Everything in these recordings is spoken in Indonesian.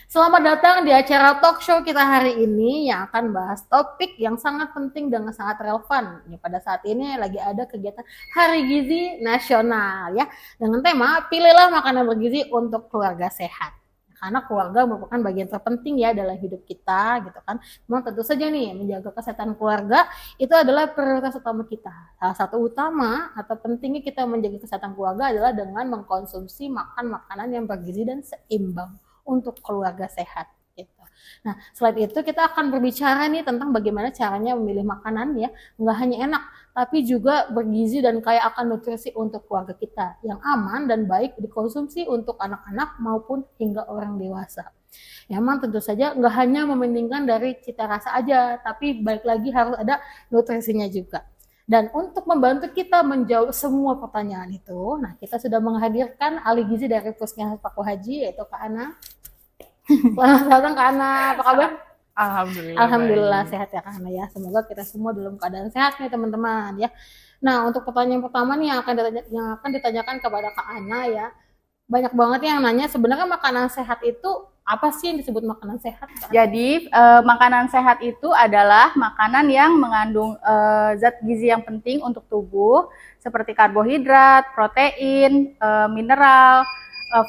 Selamat datang di acara talk show kita hari ini yang akan bahas topik yang sangat penting dan sangat relevan. Ya, pada saat ini lagi ada kegiatan Hari Gizi Nasional ya dengan tema pilihlah makanan bergizi untuk keluarga sehat. Karena keluarga merupakan bagian terpenting ya dalam hidup kita gitu kan. Memang tentu saja nih menjaga kesehatan keluarga itu adalah prioritas utama kita. Salah satu utama atau pentingnya kita menjaga kesehatan keluarga adalah dengan mengkonsumsi makanan yang bergizi dan seimbang untuk keluarga sehat gitu. Nah, selain itu kita akan berbicara nih tentang bagaimana caranya memilih makanan ya, nggak hanya enak, tapi juga bergizi dan kaya akan nutrisi untuk keluarga kita, yang aman dan baik dikonsumsi untuk anak-anak maupun hingga orang dewasa. Ya, memang tentu saja nggak hanya mementingkan dari cita rasa aja, tapi balik lagi harus ada nutrisinya juga. Dan untuk membantu kita menjawab semua pertanyaan itu, nah kita sudah menghadirkan ahli gizi dari Puskesmas Paku Haji, yaitu Kak Ana. Selamat datang Kak Ana, apa kabar? Alhamdulillah Alhamdulillah baik. sehat ya Kak Ana ya. Semoga kita semua dalam keadaan sehat nih teman-teman ya. Nah, untuk pertanyaan pertama nih yang akan ditanyakan kepada Kak Ana ya. Banyak banget yang nanya sebenarnya makanan sehat itu apa sih yang disebut makanan sehat? Kak Ana? Jadi makanan sehat itu adalah makanan yang mengandung zat gizi yang penting untuk tubuh seperti karbohidrat, protein, mineral,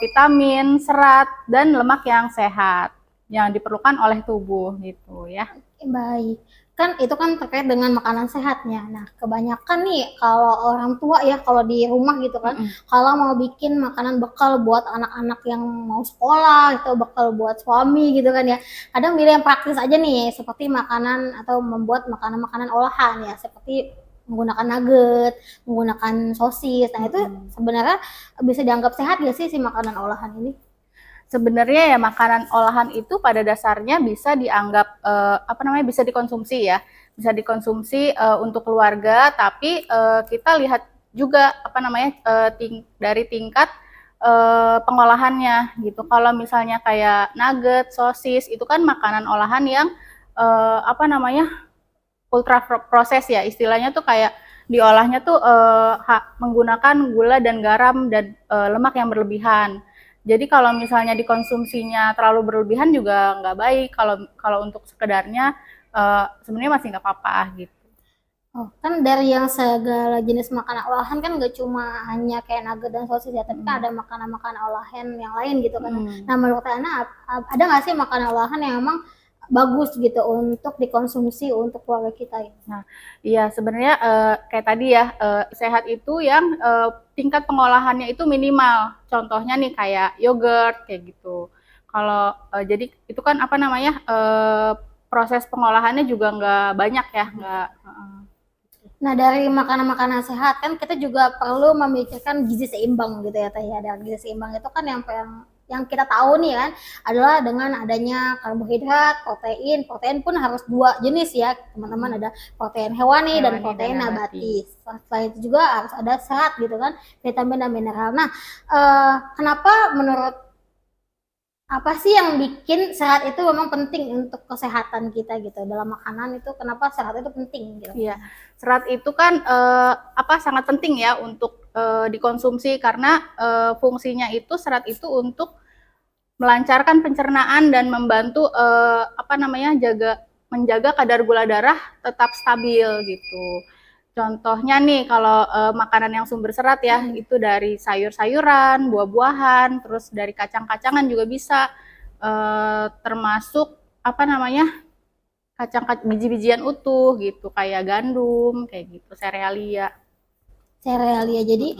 vitamin, serat, dan lemak yang sehat yang diperlukan oleh tubuh gitu ya. Baik, kan itu kan terkait dengan makanan sehatnya. Nah, kebanyakan nih kalau orang tua ya, kalau di rumah gitu kan, kalau mau bikin makanan bekal buat anak-anak yang mau sekolah, itu bekal buat suami gitu kan ya. Kadang milih yang praktis aja nih, seperti makanan atau membuat makanan-makanan olahan ya, seperti menggunakan nugget, menggunakan sosis. Nah, itu sebenarnya bisa dianggap sehat gak sih si makanan olahan ini? Sebenarnya ya makanan olahan itu pada dasarnya bisa dianggap bisa dikonsumsi ya, bisa dikonsumsi untuk keluarga, tapi kita lihat juga dari tingkat pengolahannya gitu. Kalau misalnya kayak nugget, sosis itu kan makanan olahan yang ultra proses ya, istilahnya tuh kayak diolahnya tuh menggunakan gula dan garam dan lemak yang berlebihan. Jadi kalau misalnya dikonsumsinya terlalu berlebihan juga nggak baik. Kalau untuk sekedarnya sebenarnya masih nggak apa-apa gitu. Oh, kan dari yang segala jenis makanan olahan kan nggak cuma hanya kayak nugget dan sosis ya, tapi kan ada makanan-makanan olahan yang lain gitu kan. Nah, menurut Ana ada nggak sih makanan olahan yang emang bagus gitu untuk dikonsumsi untuk keluarga kita ya? Nah, iya sebenarnya kayak tadi ya sehat itu yang tingkat pengolahannya itu minimal. Contohnya nih kayak yogurt kayak gitu. Kalau jadi itu kan proses pengolahannya juga nggak banyak ya, nggak. Nah, dari makanan-makanan sehat kan kita juga perlu memikirkan gizi seimbang gitu ya Teh ya. Dan gizi seimbang itu kan yang kita tahu nih kan adalah dengan adanya karbohidrat, protein. Protein pun harus dua jenis ya, teman-teman. Ada protein hewani dan protein nabati. Setelah itu juga harus ada serat gitu kan, vitamin dan mineral. Nah, kenapa menurut apa sih yang bikin sehat itu memang penting untuk kesehatan kita gitu dalam makanan itu kenapa sehat itu penting gitu? Iya, serat itu kan sangat penting ya untuk dikonsumsi karena fungsinya itu serat itu untuk melancarkan pencernaan dan membantu menjaga kadar gula darah tetap stabil gitu. Contohnya nih kalau makanan yang sumber serat ya itu dari sayur-sayuran, buah-buahan, terus dari kacang-kacangan juga bisa termasuk biji-bijian utuh gitu kayak gandum kayak gitu, serealia. Serealia. Jadi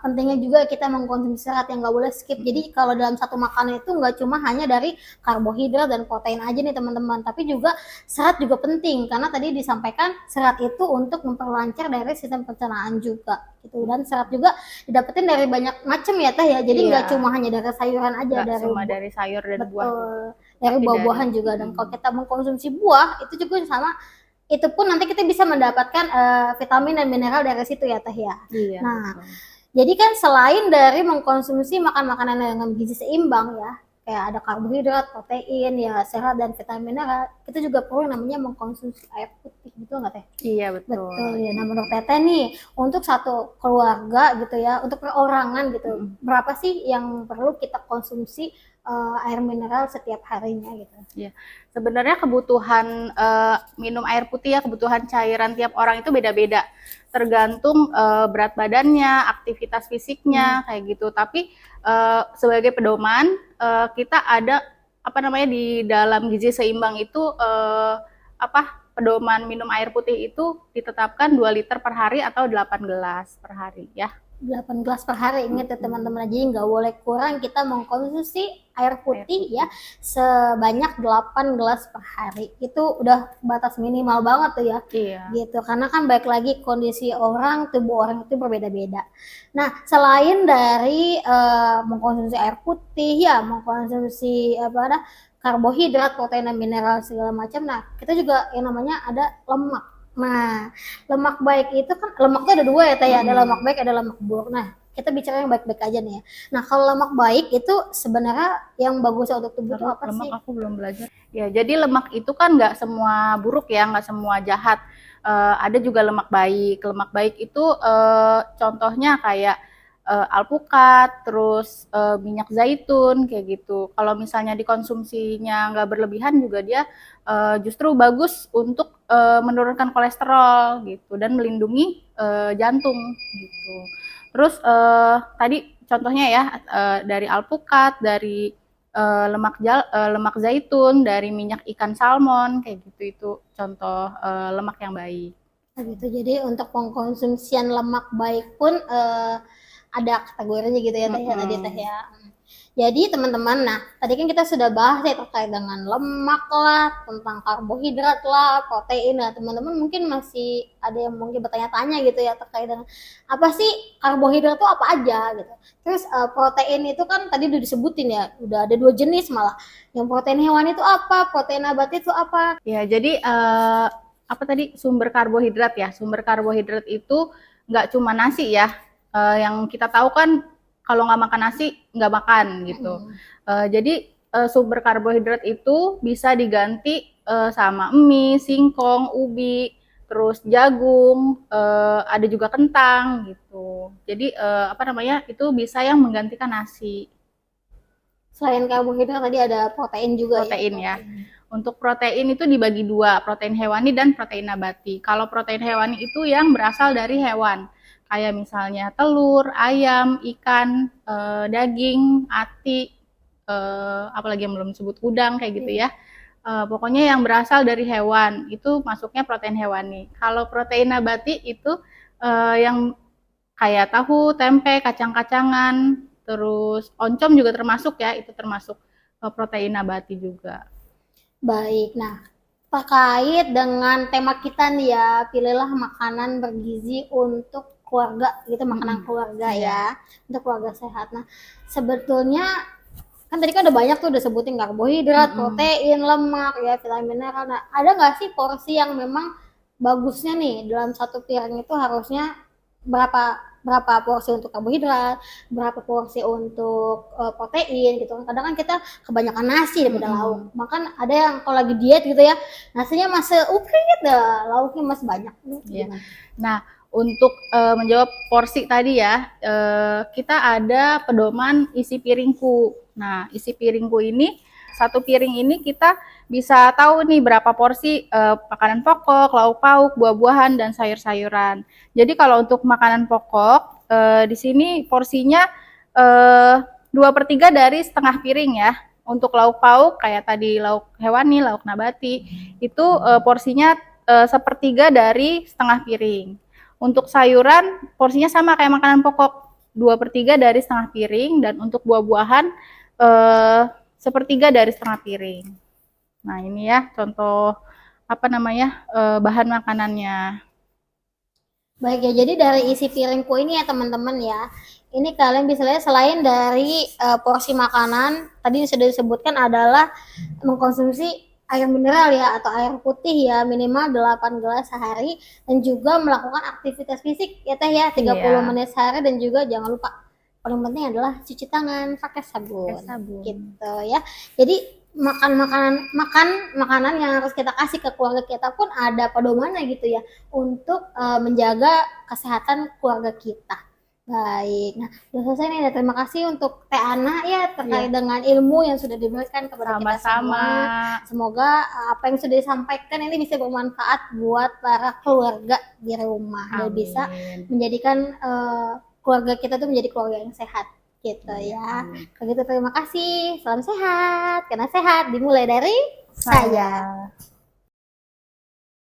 pentingnya juga kita mengkonsumsi serat yang nggak boleh skip. Jadi kalau dalam satu makanan itu nggak cuma hanya dari karbohidrat dan protein aja nih teman-teman, tapi juga serat juga penting karena tadi disampaikan serat itu untuk memperlancar dari sistem pencernaan juga gitu. Dan serat juga didapetin dari banyak macam ya Teh ya. Jadi nggak cuma hanya dari sayuran aja, Nggak cuma dari sayur dan buah. Dari buah-buahan juga. Dan kalau kita mengkonsumsi buah itu juga sama, itu pun nanti kita bisa mendapatkan vitamin dan mineral dari situ ya Teh ya. Iya, nah, betul. Jadi kan selain dari mengkonsumsi makan makanan dengan gizi seimbang ya, kayak ada karbohidrat, protein, ya serat dan vitamin mineral, kita juga perlu namanya mengkonsumsi air putih, gitu nggak Teh? Iya, betul. Betul ya. Nah menurut Teteh nih, untuk satu keluarga gitu ya, untuk perorangan gitu, berapa sih yang perlu kita konsumsi air mineral setiap harinya gitu? Ya, sebenarnya kebutuhan minum air putih ya, kebutuhan cairan tiap orang itu beda-beda, tergantung berat badannya, aktivitas fisiknya kayak gitu. Tapi sebagai pedoman kita ada apa namanya di dalam gizi seimbang itu pedoman minum air putih itu ditetapkan 2 liter per hari atau 8 gelas per hari ya. 8 gelas per hari, ingat ya teman-teman, jadi nggak boleh kurang kita mengkonsumsi air putih ya sebanyak 8 gelas per hari. Itu udah batas minimal banget tuh ya. Iya. Gitu, karena kan baik lagi kondisi orang, tubuh orang itu berbeda-beda. Nah, selain dari mengkonsumsi air putih ya, mengkonsumsi karbohidrat, protein dan mineral segala macam. Nah, kita juga yang namanya ada lemak. Nah, lemak baik itu kan lemak itu ada dua ya Teh ya, ada lemak baik, ada lemak buruk. Nah, kita bicara yang baik-baik aja nih ya. Nah, kalau lemak baik itu sebenarnya yang bagus untuk tubuh itu apa lemak sih? Aku belum belajar. Ya, jadi lemak itu kan nggak semua buruk ya, nggak semua jahat. Ada juga lemak baik. Lemak baik itu contohnya kayak alpukat, terus minyak zaitun kayak gitu. Kalau misalnya dikonsumsinya nggak berlebihan juga dia justru bagus untuk menurunkan kolesterol gitu dan melindungi jantung gitu. Terus tadi contohnya ya dari alpukat, dari lemak zaitun, dari minyak ikan salmon kayak gitu, itu contoh lemak yang baik. Nah, gitu. Jadi untuk pengkonsumsian lemak baik pun ada kategorinya gitu ya Teh ya, tadi Teh ya. Jadi teman-teman, nah tadi kan kita sudah bahas ya terkait dengan lemak lah, tentang karbohidrat lah, protein lah. Teman-teman mungkin masih ada yang mungkin bertanya-tanya gitu ya terkait dengan apa sih karbohidrat itu apa aja gitu. Terus protein itu kan tadi udah disebutin ya, udah ada 2 jenis malah. Yang protein hewani itu apa, protein nabati itu apa? Ya, jadi apa tadi sumber karbohidrat ya? Sumber karbohidrat itu nggak cuma nasi ya. Yang kita tahu kan kalau nggak makan nasi nggak makan gitu. Jadi sumber karbohidrat itu bisa diganti sama mie, singkong, ubi, terus jagung, ada juga kentang gitu. Jadi itu bisa yang menggantikan nasi. Selain karbohidrat tadi ada protein juga protein ya. Untuk protein itu dibagi dua, protein hewani dan protein nabati. Kalau protein hewani itu yang berasal dari hewan, kayak misalnya telur, ayam, ikan, daging, ati, apalagi yang belum disebut udang kayak gitu ya. Pokoknya yang berasal dari hewan itu masuknya protein hewani. Kalau protein nabati itu yang kayak tahu, tempe, kacang-kacangan, terus oncom juga termasuk ya, itu termasuk protein nabati juga. Baik, nah terkait dengan tema kita nih ya, pilihlah makanan bergizi untuk keluarga gitu, makanan keluarga ya, untuk keluarga sehat. Nah sebetulnya kan tadi kan udah banyak tuh udah sebutin karbohidrat, protein, lemak, ya vitamin mineral. Nah ada nggak sih porsi yang memang bagusnya nih dalam satu piring itu harusnya berapa berapa porsi untuk karbohidrat, berapa porsi untuk protein gitu. Kadang kan kita kebanyakan nasi daripada lauk. Makan ada yang kalau lagi diet gitu ya, nasinya masih uprit dah, lauknya masih banyak. Ya. Nah, untuk menjawab porsi tadi ya, kita ada pedoman isi piringku. Nah, isi piringku ini, satu piring ini kita bisa tahu nih berapa porsi makanan pokok, lauk pauk, buah-buahan, dan sayur-sayuran. Jadi kalau untuk makanan pokok, di sini porsinya 2/3 dari setengah piring ya. Untuk lauk pauk, kayak tadi lauk hewani, lauk nabati, itu porsinya 1/3 dari setengah piring. Untuk sayuran, porsinya sama kayak makanan pokok, 2/3 dari setengah piring, dan untuk buah-buahan 1/3 dari setengah piring. Nah ini ya contoh bahan makanannya. Baik ya, jadi dari isi piringku ini ya teman-teman ya, ini kalian bisa lihat selain dari porsi makanan tadi sudah disebutkan adalah mengkonsumsi air mineral ya atau air putih ya minimal 8 gelas sehari, dan juga melakukan aktivitas fisik ya Teh ya 30 menit sehari, dan juga jangan lupa paling penting adalah cuci tangan pakai sabun. Pakai sabun. Gitu ya. Jadi makan makanan yang harus kita kasih ke keluarga kita pun ada pedomannya gitu ya untuk menjaga kesehatan keluarga kita. Baik, nah udah selesai nih. Terima kasih untuk Teh Ana ya terkait dengan ilmu yang sudah diberikan kepada kita Sama-sama. semua. Semoga apa yang sudah disampaikan ini bisa bermanfaat buat para keluarga di rumah dan bisa menjadikan keluarga kita tuh menjadi keluarga yang sehat gitu ya. Kalau gitu terima kasih. Salam sehat. Karena sehat dimulai dari saya.